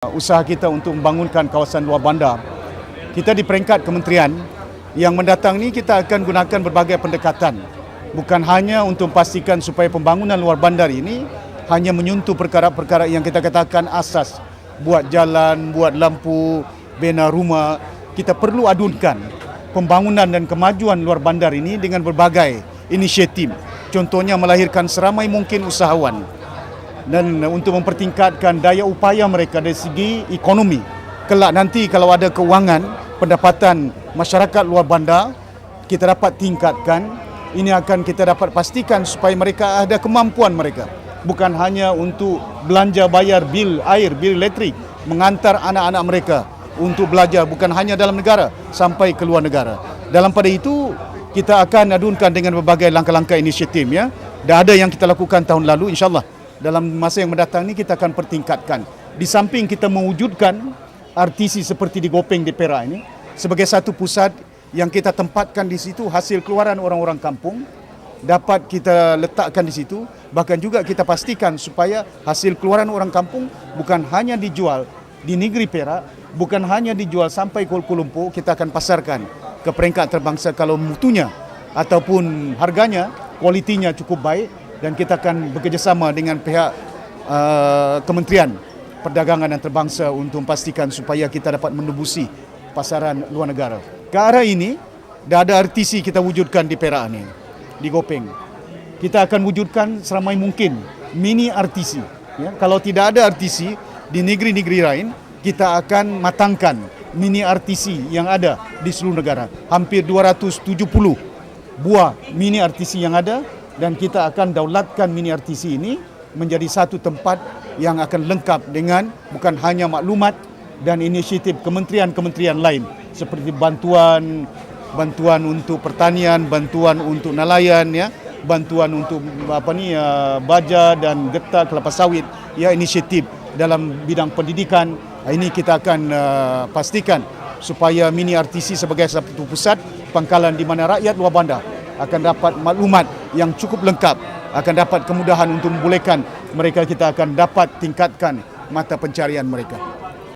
Usaha kita untuk membangunkan kawasan luar bandar. Kita di peringkat kementerian yang mendatang ni kita akan gunakan berbagai pendekatan. Bukan hanya untuk memastikan supaya pembangunan luar bandar ini hanya menyentuh perkara-perkara yang kita katakan asas. Buat jalan, buat lampu, bina rumah. Kita perlu adunkan pembangunan dan kemajuan luar bandar ini dengan berbagai inisiatif. Contohnya melahirkan seramai mungkin usahawan. Dan untuk mempertingkatkan daya upaya mereka dari segi ekonomi. Kelak nanti kalau ada keuangan, pendapatan masyarakat luar bandar, kita dapat tingkatkan. Ini akan kita dapat pastikan supaya mereka ada kemampuan mereka. Bukan hanya untuk belanja bayar bil air, bil elektrik, mengantar anak-anak mereka untuk belajar bukan hanya dalam negara, sampai ke luar negara. Dalam pada itu, kita akan adunkan dengan berbagai langkah-langkah inisiatif. Ya. Dah ada yang kita lakukan tahun lalu, insyaAllah. Dalam masa yang mendatang ini kita akan pertingkatkan. Di samping kita mewujudkan RTC seperti di Gopeng di Perak ini sebagai satu pusat yang kita tempatkan di situ hasil keluaran orang-orang kampung dapat kita letakkan di situ. Bahkan juga kita pastikan supaya hasil keluaran orang kampung bukan hanya dijual di negeri Perak, bukan hanya dijual sampai ke Kuala Lumpur, kita akan pasarkan ke peringkat terbangsa kalau mutunya ataupun harganya, kualitinya cukup baik. Dan kita akan bekerjasama dengan pihak Kementerian Perdagangan Antarabangsa untuk memastikan supaya kita dapat menembusi pasaran luar negara. Ke arah ini, dah ada RTC kita wujudkan di Perak ni, di Gopeng. Kita akan wujudkan seramai mungkin mini RTC. Ya, kalau tidak ada RTC di negeri-negeri lain, kita akan matangkan mini RTC yang ada di seluruh negara. Hampir 270 buah mini RTC yang ada. Dan kita akan daulatkan mini RTC ini menjadi satu tempat yang akan lengkap dengan bukan hanya maklumat dan inisiatif kementerian-kementerian lain seperti bantuan untuk pertanian, bantuan untuk nelayan, ya, bantuan untuk baja dan getah kelapa sawit, ya, inisiatif dalam bidang pendidikan. Ini kita akan pastikan supaya mini RTC sebagai satu pusat pangkalan di mana rakyat luar bandar akan dapat maklumat yang cukup lengkap, akan dapat kemudahan untuk membolehkan mereka, kita akan dapat tingkatkan mata pencarian mereka.